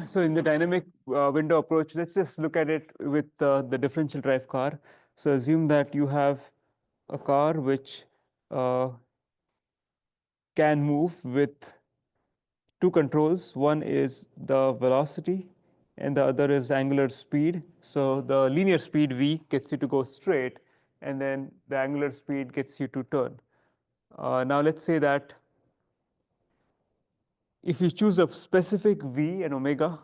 So in the dynamic window approach, let's just look at it with the differential drive car. So assume that you have a car which uh, can move with two controls. One is the velocity and the other is angular speed. So the linear speed v gets you to go straight, and then the angular speed gets you to turn. Now let's say that if you choose a specific v and omega,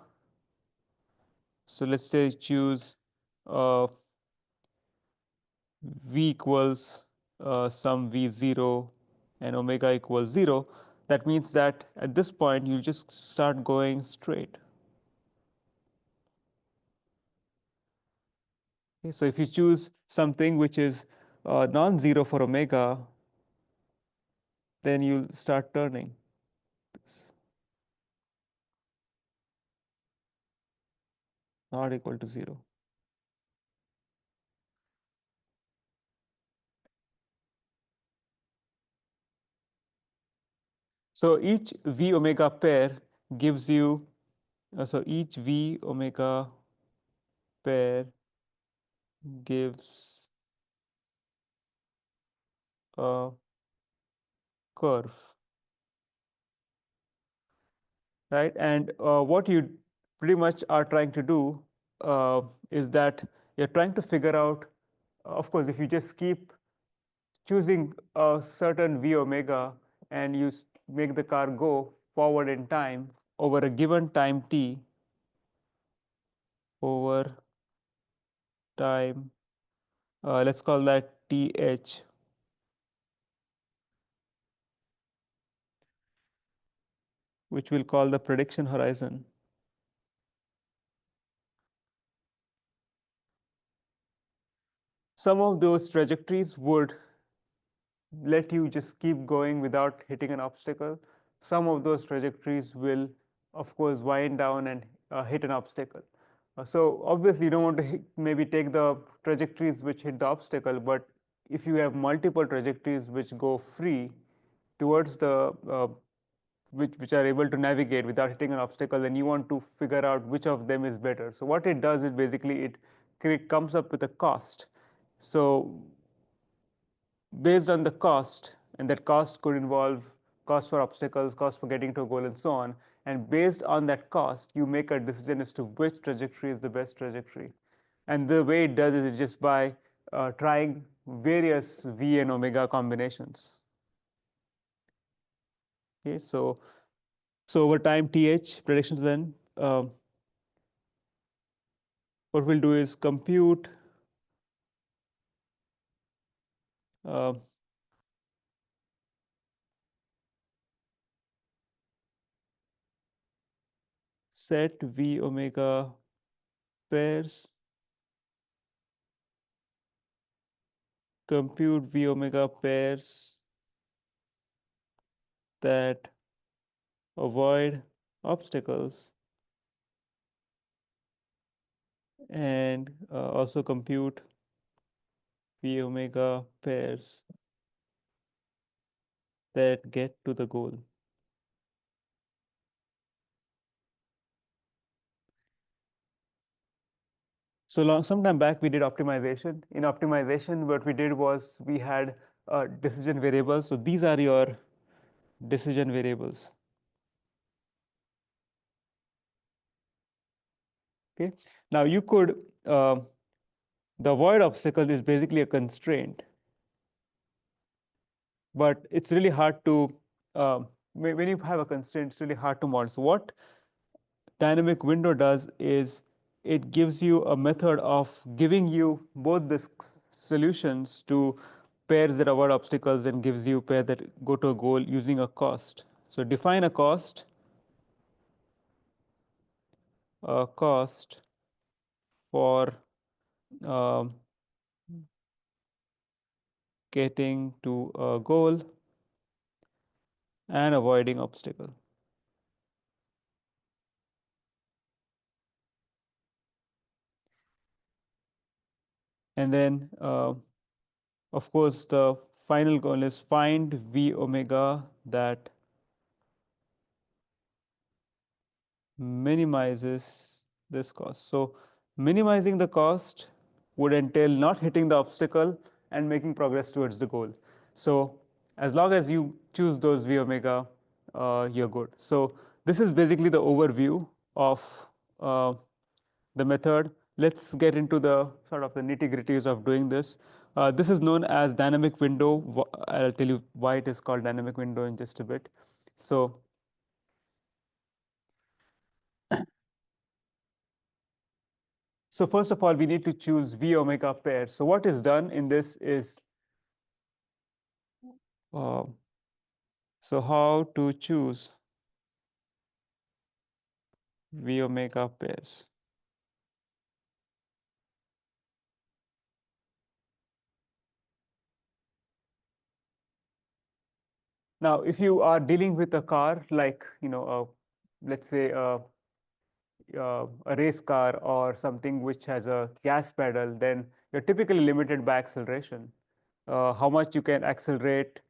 so let's say choose uh, v equals some v0 and omega equals 0, that means that at this point you just start going straight. Okay, so if you choose something which is non-zero for omega, then you'll start turning. Not equal to 0. So each v omega pair gives you, so each v omega pair gives a curve, right? And what you pretty much are trying to do is that you're trying to figure out, of course, if you just keep choosing a certain v omega and you make the car go forward in time over a given time t, over time, let's call that th, which we'll call the prediction horizon. Some of those trajectories would let you just keep going without hitting an obstacle. Some of those trajectories will, of course, wind down and hit an obstacle. So obviously, you don't want to maybe take the trajectories which hit the obstacle, but if you have multiple trajectories which go free towards the which are able to navigate without hitting an obstacle, then you want to figure out which of them is better. So what it does is basically it comes up with a cost. So based on the cost, and that cost could involve cost for obstacles, cost for getting to a goal, and so on. And based on that cost, you make a decision as to which trajectory is the best trajectory. And the way it does is just by trying various v and omega combinations. Okay, so over time, th predictions, then what we'll do is compute uh, set v omega pairs, compute v omega pairs that avoid obstacles, and also compute v omega pairs that get to the goal. So some time back, we did optimization. In optimization, what we did was we had decision variables. So these are your decision variables. Okay. Now you could, the avoid obstacle is basically a constraint, but it's really hard to, when you have a constraint, it's really hard to model. So what dynamic window does is it gives you a method of giving you both the solutions to pairs that avoid obstacles and gives you pairs that go to a goal using a cost. So define a cost for um, getting to a goal and avoiding obstacle. And then, of course, the final goal is find v omega that minimizes this cost. So minimizing the cost would entail not hitting the obstacle and making progress towards the goal. So as long as you choose those v omega, you're good. So this is basically the overview of the method. Let's get into the sort of the nitty-gritties of doing this. This is known as dynamic window. I'll tell you why it is called dynamic window in just a bit. So first of all, we need to choose v omega pair. So what is done in this is, uh, so how to choose v omega pairs. Now, if you are dealing with a car like, let's say a race car or something which has a gas pedal, then you're typically limited by acceleration, how much you can accelerate,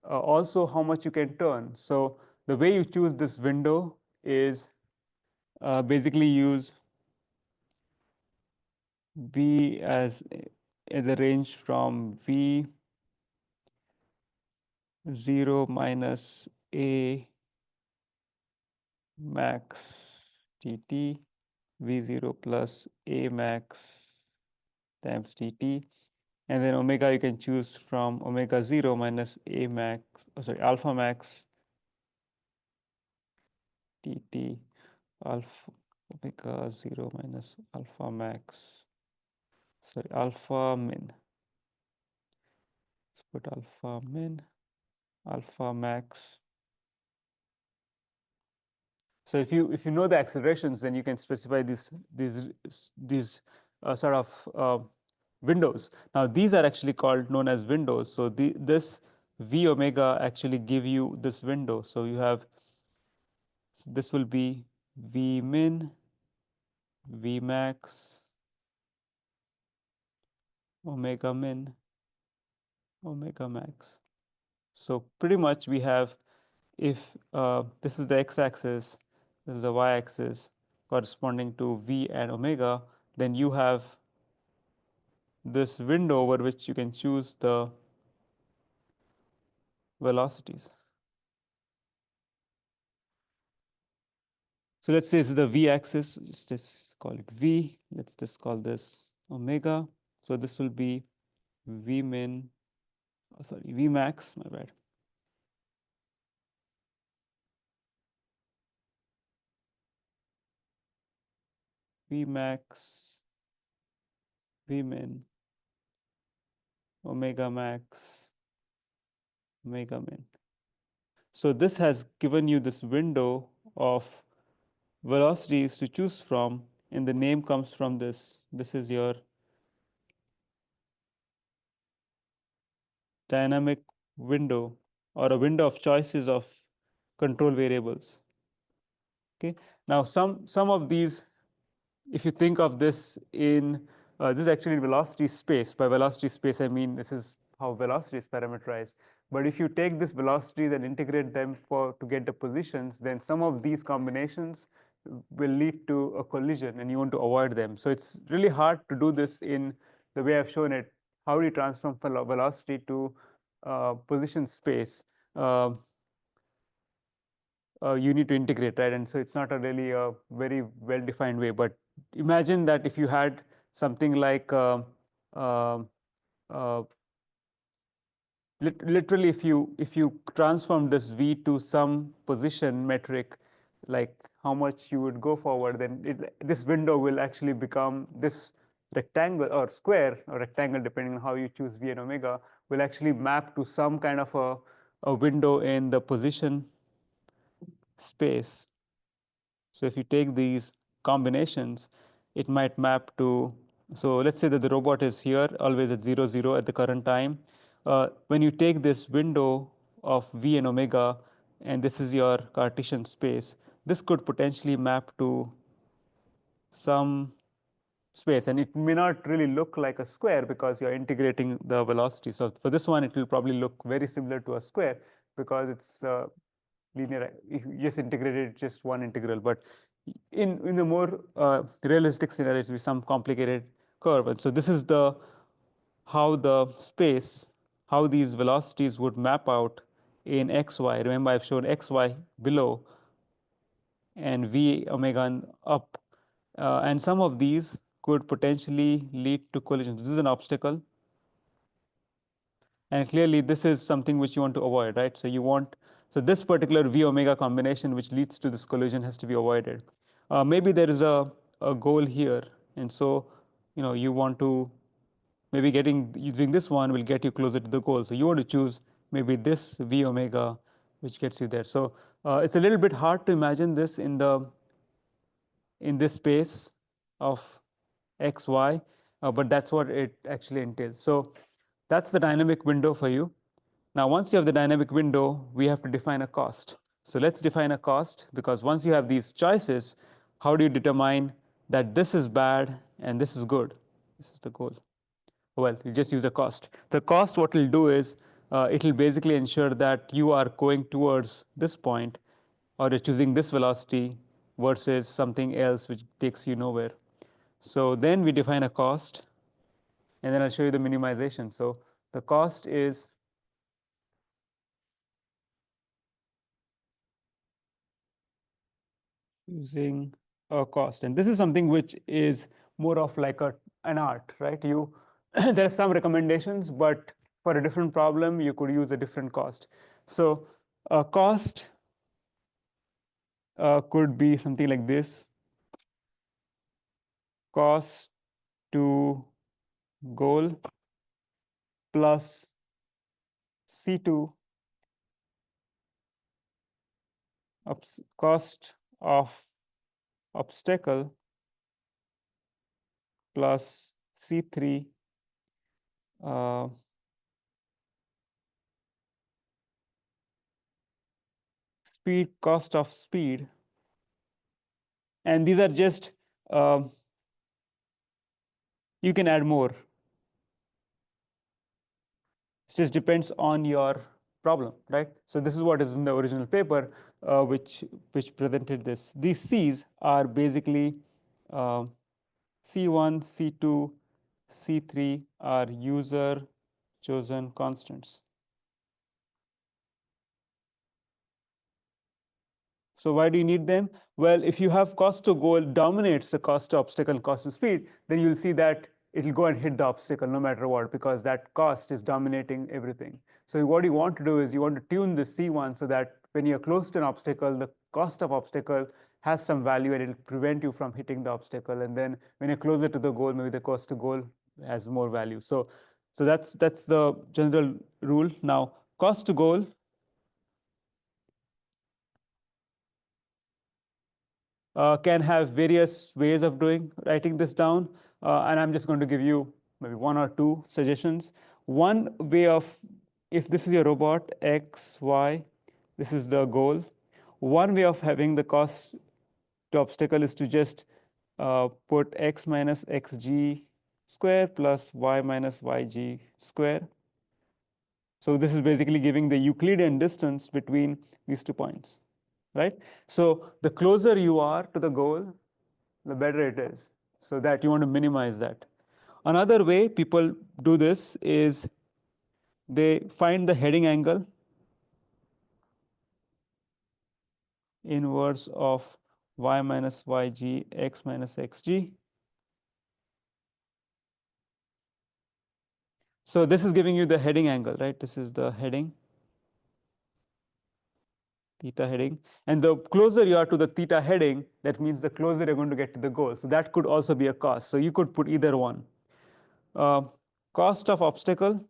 also how much you can turn. So the way you choose this window is basically use v as the range from v0 minus a max dt, v0 plus a max times dt, and then omega you can choose from omega 0 minus a max, alpha max dt, alpha omega 0 minus alpha max, alpha min. Let's put alpha min, alpha max. So if you know the accelerations, then you can specify these sort of windows. Now these are actually called known as windows. So this v omega actually give you this window. So you have, so this will be v min, v max, omega min, omega max. So pretty much we have, if this is the x-axis, this is the y-axis corresponding to v and omega, then you have this window over which you can choose the velocities. So let's say this is the v-axis, just call it v. Let's just call this omega. So this will be v min, v max, my bad. V max, v min, omega max, omega min. So this has given you this window of velocities to choose from, and the name comes from this. This is your dynamic window, or a window of choices of control variables. Okay. Now some of these, if you think of this in this is actually in velocity space. By velocity space, I mean this is how velocity is parameterized. But if you take this velocity and integrate them to get the positions, then some of these combinations will lead to a collision, and you want to avoid them. So it's really hard to do this in the way I've shown it. How do you transform from velocity to position space? You need to integrate, right? And so it's not a really a very well-defined way. But imagine that if you had something like uh, uh, literally, if you transform this v to some position metric, like how much you would go forward, then this window will actually become this rectangle or square or rectangle, depending on how you choose v and omega, will actually map to some kind of a window in the position space. So if you take these combinations, it might map to, so let's say that the robot is here always at 0, 0 at the current time. When you take this window of v and omega, and this is your Cartesian space, this could potentially map to some space, and it may not really look like a square because you're integrating the velocity. So for this one, it will probably look very similar to a square because it's linear. If you just integrated just one integral, but in the more realistic scenario, it will be some complicated curve. And so this is how the space, how these velocities would map out in xy. Remember, I've shown xy below and v omega up. And some of these could potentially lead to collisions. This is an obstacle. And clearly, this is something which you want to avoid, right? So this particular v omega combination, which leads to this collision, has to be avoided. Maybe there is a goal here. And so, you want to, maybe using this one will get you closer to the goal. So you want to choose maybe this v omega, which gets you there. So it's a little bit hard to imagine this in this space of x, y, but that's what it actually entails. So that's the dynamic window for you. Now, once you have the dynamic window, we have to define a cost. So let's define a cost, because once you have these choices, how do you determine that this is bad and this is good? This is the goal. Well, you just use a cost. The cost, what it'll do is, it'll basically ensure that you are going towards this point, or you're choosing this velocity versus something else which takes you nowhere. So then we define a cost, and then I'll show you the minimization. So the cost is using a cost, and this is something which is more of like an art, right? There are some recommendations, but for a different problem you could use a different cost. So a cost could be something like this: cost to goal plus C2 cost of obstacle plus C3 cost of speed. And these are just, you can add more. It just depends on your problem, right? So this is what is in the original paper, which presented this. These C's are basically C1, C2, C3 are user chosen constants. So why do you need them? Well, if you have cost to goal dominates the cost to obstacle and cost to speed, then you'll see that it'll go and hit the obstacle no matter what, because that cost is dominating everything. So what you want to do is you want to tune the C1 so that when you're close to an obstacle, the cost of obstacle has some value and it'll prevent you from hitting the obstacle. And then when you're closer to the goal, maybe the cost to goal has more value. So that's the general rule. Now, cost to goal can have various ways of writing this down, and I'm just going to give you maybe one or two suggestions. One way of, if this is your robot x, y, this is the goal. One way of having the cost to obstacle is to just put x minus xg square plus y minus yg square. So this is basically giving the Euclidean distance between these 2 points, right? So the closer you are to the goal, the better it is. So that you want to minimize that. Another way people do this is they find the heading angle inverse of y minus yg, x minus xg. So this is giving you the heading angle, right? This is the heading, theta heading. And the closer you are to the theta heading, that means the closer you're going to get to the goal. So that could also be a cost. So you could put either one. Cost of obstacle.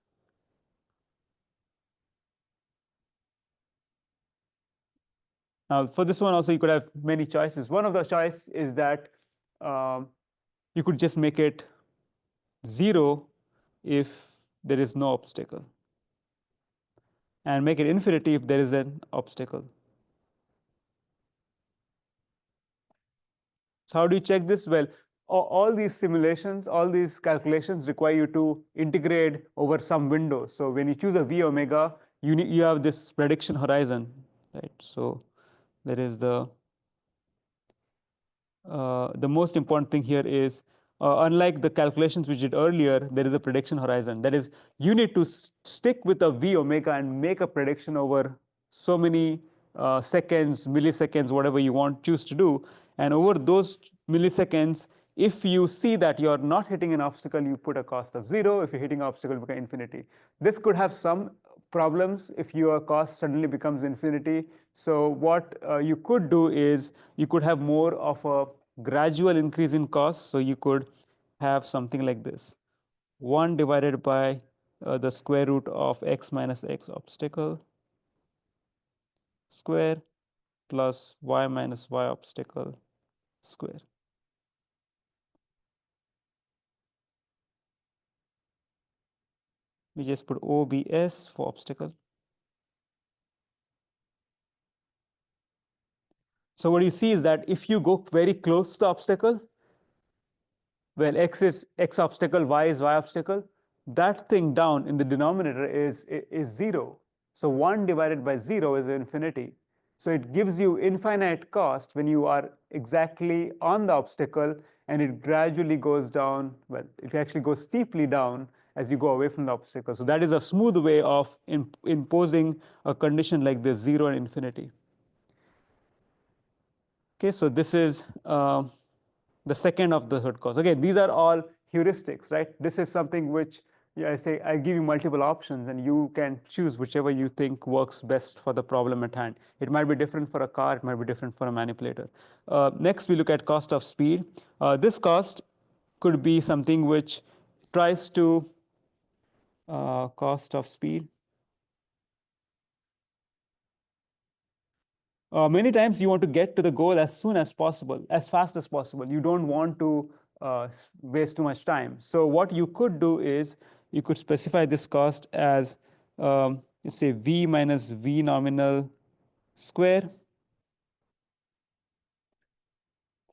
Now, for this one also, you could have many choices. One of the choices is that you could just make it 0 if there is no obstacle, and make it infinity if there is an obstacle. So how do you check this? Well, all these simulations, all these calculations require you to integrate over some window. So when you choose a v omega, you have this prediction horizon, right? So there is the the most important thing here is, unlike the calculations we did earlier, there is a prediction horizon. That is, you need to stick with a v omega and make a prediction over so many seconds, milliseconds, whatever you want choose to do. And over those milliseconds, if you see that you're not hitting an obstacle, you put a cost of 0. If you're hitting an obstacle, you become infinity. This could have some problems if your cost suddenly becomes infinity. So what you could do is you could have more of a gradual increase in cost. So you could have something like this: 1 divided by the square root of x minus x obstacle square plus y minus y obstacle square. We just put OBS for obstacle. So what you see is that if you go very close to the obstacle, well, x is x obstacle, y is y obstacle, that thing down in the denominator is 0. So 1 divided by 0 is infinity. So it gives you infinite cost when you are exactly on the obstacle, and it gradually goes down. Well, it actually goes steeply down as you go away from the obstacle. So that is a smooth way of imposing a condition like this, 0 and infinity. Okay, so this is the second of the third cause. Again, these are all heuristics, right? This is something which, yeah, I give you multiple options and you can choose whichever you think works best for the problem at hand. It might be different for a car, it might be different for a manipulator. Next, we look at cost of speed. This cost could be something which tries to cost of speed. Many times you want to get to the goal as soon as possible, as fast as possible. You don't want to waste too much time. So what you could do is you could specify this cost as, let's say, v minus v nominal square.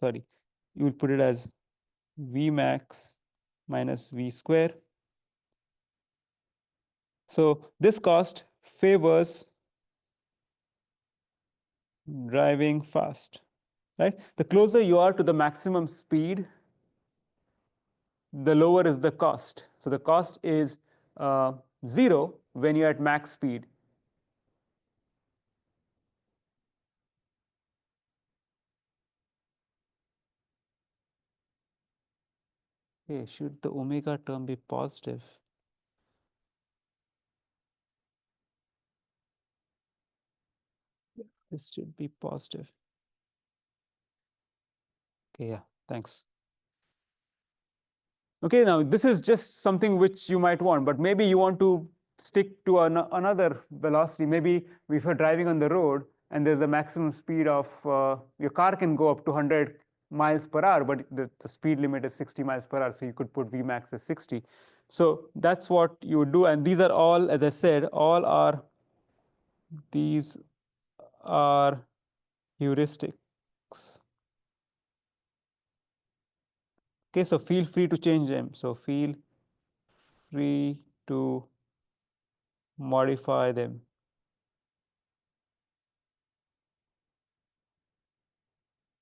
Sorry, you will put it as v max minus v square. So this cost favors driving fast, right? The closer you are to the maximum speed, the lower is the cost. So the cost is 0 when you're at max speed. Okay, should the omega term be positive? This should be positive. Okay, yeah, thanks. Okay, now this is just something which you might want, but maybe you want to stick to another velocity. Maybe if you're driving on the road and there's a maximum speed of, your car can go up to 100 miles per hour, but the speed limit is 60 miles per hour. So you could put Vmax as 60. So that's what you would do. And these are all, as I said, these are heuristics. Okay, so feel free to change them. So feel free to modify them.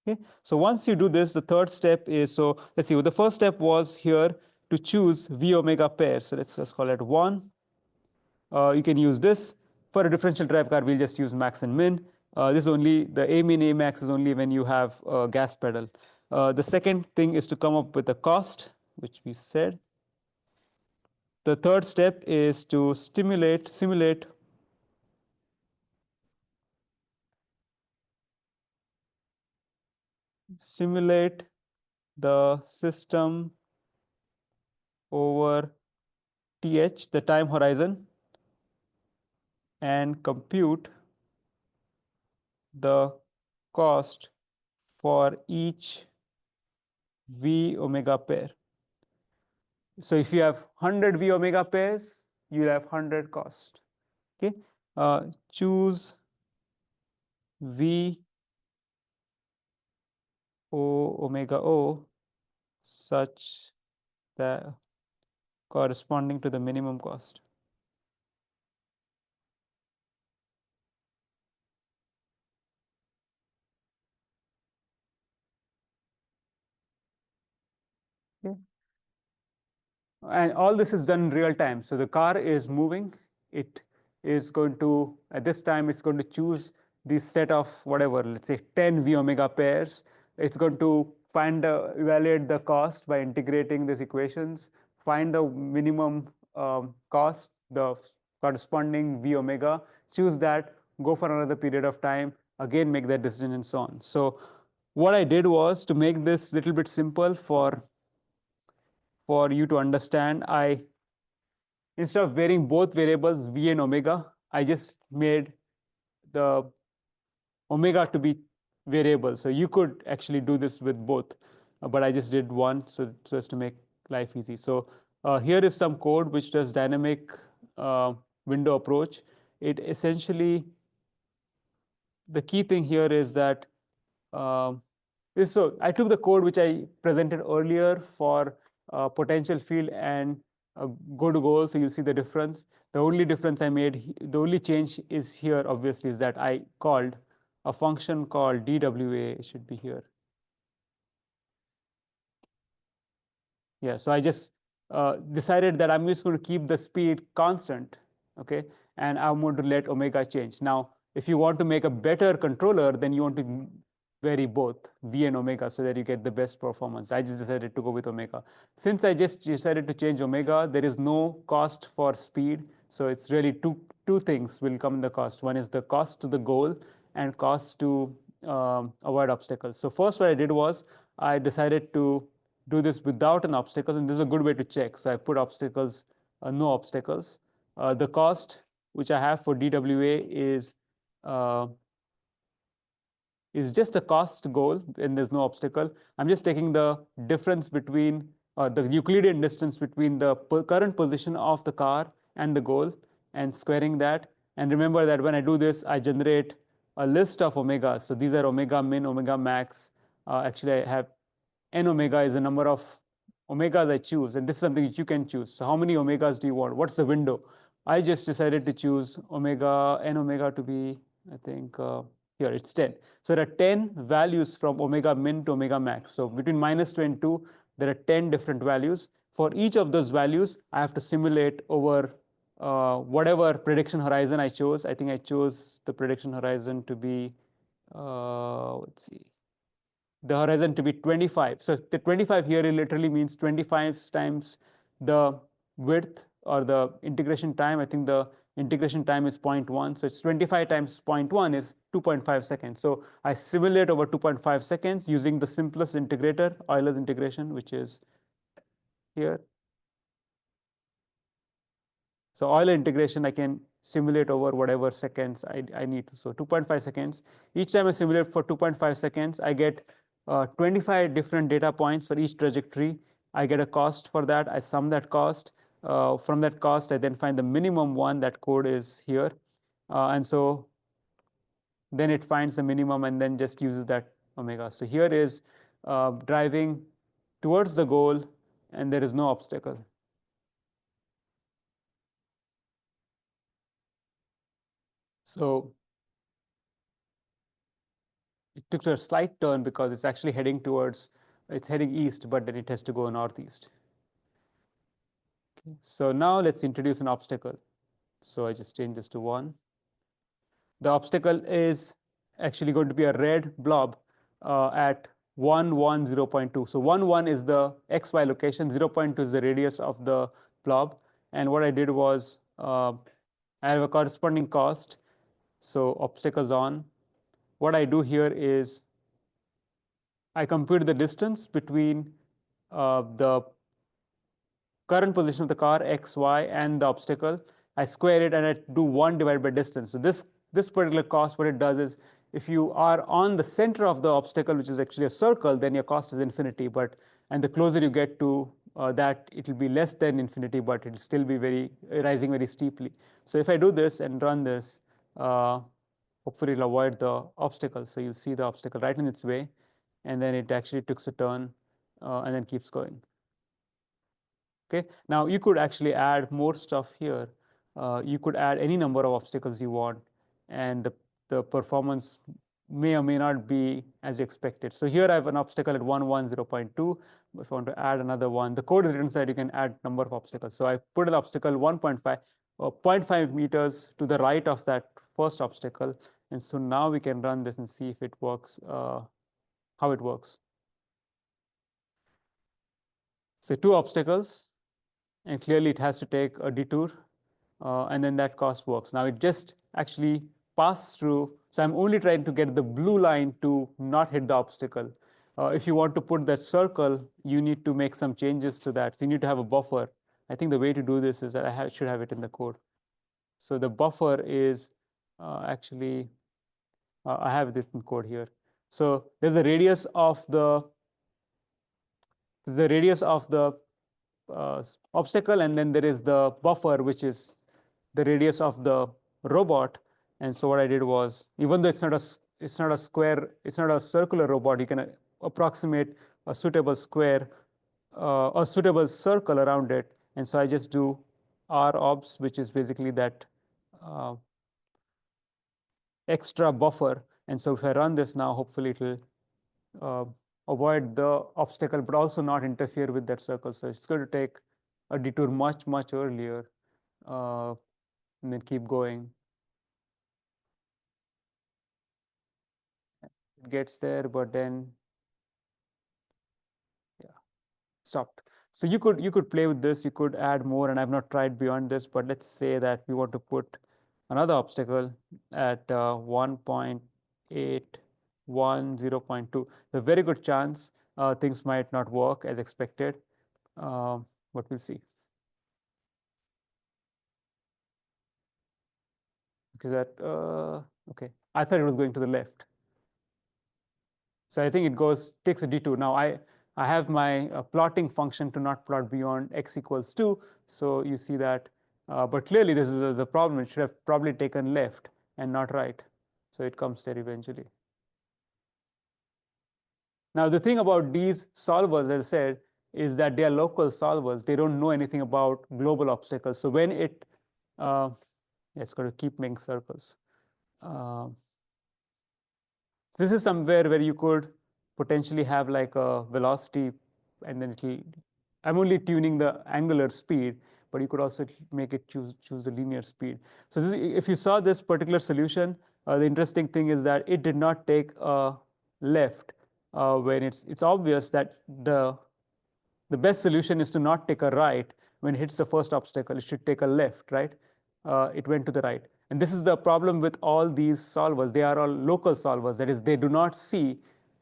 Okay, so once you do this, the third step is, so let's see, well, the first step was here to choose V omega pair. So let's just call it 1. You can use this. For a differential drive car, we'll just use max and min. This is only, the A min, A max is only when you have a gas pedal. The second thing is to come up with a cost, which we said. The third step is to simulate the system over TH, the time horizon, and compute the cost for each V omega pair. So if you have 100 V omega pairs, you'll have 100 cost. Okay, choose V O omega O such that corresponding to the minimum cost. And all this is done in real time. So the car is moving. It is going to, at this time, it's going to choose this set of whatever, let's say 10 v omega pairs. It's going to evaluate the cost by integrating these equations, find the minimum cost, the corresponding v omega, choose that, go for another period of time, again make that decision, and so on. So what I did was to make this a little bit simple for you to understand. Instead of varying both variables v and omega, I just made the omega to be variable. So you could actually do this with both, but I just did one so as to make life easy. So here is some code which does dynamic window approach. It essentially, the key thing here is that so I took the code which I presented earlier for potential field and go to goal. So you'll see the difference. The only difference I made, the only change is here, obviously, is that I called a function called DWA. It should be here. Yeah, so I just decided that I'm just going to keep the speed constant, okay? And I'm going to let omega change. Now, if you want to make a better controller, then you want to vary both v and omega so that you get the best performance. I just decided to go with omega. Since I just decided to change omega, there is no cost for speed. So it's really two things will come in the cost. One is the cost to the goal and cost to avoid obstacles. So first what I did was I decided to do this without an obstacle, and this is a good way to check. So I put obstacles, no obstacles. The cost which I have for DWA uh, is just a cost goal, and there's no obstacle. I'm just taking the difference between the Euclidean distance between the current position of the car and the goal and squaring that. And remember that when I do this, I generate a list of omegas. So these are omega min, omega max. Actually, I have n omega is the number of omegas I choose, and this is something that you can choose. So how many omegas do you want? What's the window? I just decided to choose omega, n omega to be, I think, here it's 10. So there are 10 values from omega min to omega max. So between -2 and 2, there are 10 different values. For each of those values, I have to simulate over whatever prediction horizon I chose. I think I chose the prediction horizon to be, let's see, the horizon to be 25. So the 25 here literally means 25 times the width or the integration time. I think the integration time is 0.1. So it's 25 times 0.1 is 2.5 seconds. So I simulate over 2.5 seconds using the simplest integrator, Euler's integration, which is here. So Euler integration, I can simulate over whatever seconds I need to. So 2.5 seconds. Each time I simulate for 2.5 seconds, I get 25 different data points for each trajectory. I get a cost for that. I sum that cost. From that cost, I then find the minimum one. That code is here. And so then it finds the minimum and then just uses that omega. So here is driving towards the goal, and there is no obstacle. So it took a slight turn because it's actually heading towards, it's heading east, but then it has to go northeast. Okay. So now let's introduce an obstacle. So I just change this to 1. The obstacle is actually going to be a red blob at 1, 1, 0.2. So 1, 1 is the XY location, 0.2 is the radius of the blob. And what I did was I have a corresponding cost. So obstacles on. What I do here is I compute the distance between the current position of the car, x, y, and the obstacle. I square it and I do 1 divided by distance. So this particular cost, what it does is, if you are on the center of the obstacle, which is actually a circle, then your cost is infinity. And the closer you get to that, it will be less than infinity, but it will still be rising very steeply. So if I do this and run this, hopefully it'll avoid the obstacle. So you'll see the obstacle right in its way, and then it actually takes a turn and then keeps going. Okay, now you could actually add more stuff here. You could add any number of obstacles you want, and the performance may or may not be as expected. So here I have an obstacle at 110.2. If I want to add another one, the code is written so that you can add number of obstacles. So I put an obstacle 1.5 or 0.5 meters to the right of that first obstacle. And so now we can run this and see if it works, how it works. So 2 obstacles, and clearly it has to take a detour, and then that cost works. Now it just actually passed through, so I'm only trying to get the blue line to not hit the obstacle. If you want to put that circle, you need to make some changes to that. So you need to have a buffer. I think the way to do this is that I should have it in the code. So the buffer is actually, I have this in code here. So there's a radius of the obstacle, and then there is the buffer, which is the radius of the robot. And so what I did was, even though it's not a square, it's not a circular robot, you can approximate a suitable square, a suitable circle around it. And so I just do robs, which is basically that extra buffer. And so if I run this now, hopefully it will avoid the obstacle, but also not interfere with that circle. So it's going to take a detour much, much earlier, and then keep going. It gets there, but then, yeah, stopped. So you could play with this. You could add more, and I've not tried beyond this. But let's say that we want to put another obstacle at 1.8, 0.2. A very good chance things might not work as expected, but we'll see. Because that, okay, I thought it was going to the left. So I think it takes a detour. Now I have my plotting function to not plot beyond x equals 2. So you see that, but clearly this is a problem. It should have probably taken left and not right. So it comes there eventually. Now the thing about these solvers, as I said, is that they are local solvers. They don't know anything about global obstacles. So when it's going to keep making circles. This is somewhere where you could potentially have like a velocity, and then I'm only tuning the angular speed, but you could also make it choose the linear speed. So if you saw this particular solution, the interesting thing is that it did not take a left when it's obvious that the best solution is to not take a right when it hits the first obstacle. It should take a left, right? It went to the right. And this is the problem with all these solvers. They are all local solvers. That is, they do not see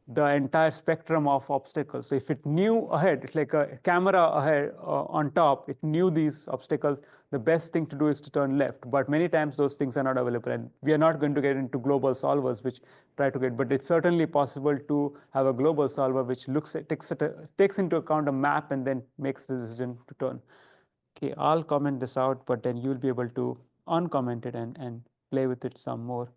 the entire spectrum of obstacles. So if it knew ahead, it's like a camera ahead on top, it knew these obstacles, the best thing to do is to turn left. But many times those things are not available. And we are not going to get into global solvers which try to get, but it's certainly possible to have a global solver which takes into account a map and then makes the decision to turn. Okay, I'll comment this out, but then you'll be able to uncomment it and play with it some more.